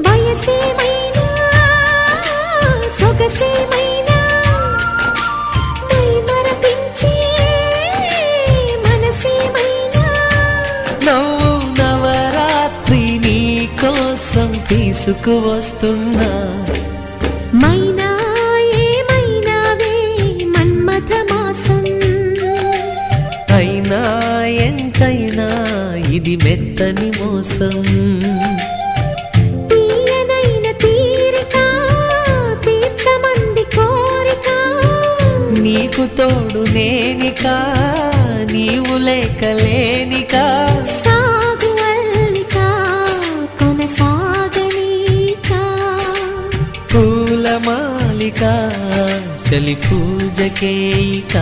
వయసేమైనా సొగసేమైనా మరపించే మనసేమైనా నవ్వు నవరాత్రి నీ కోసం తీసుకువస్తున్నా మైనా ఏమైనావే మన్మథ మాసం అయినా ఎంతైనా ఇది మెత్తని మోసం తీయనైన తీరిక తీర్చమంది కోరిక నీకు తోడు నేనిక నీవు లేకలేనిక సాగు అల్లిక కొనసాగనీక పూల మాలిక చలి పూజకేయిక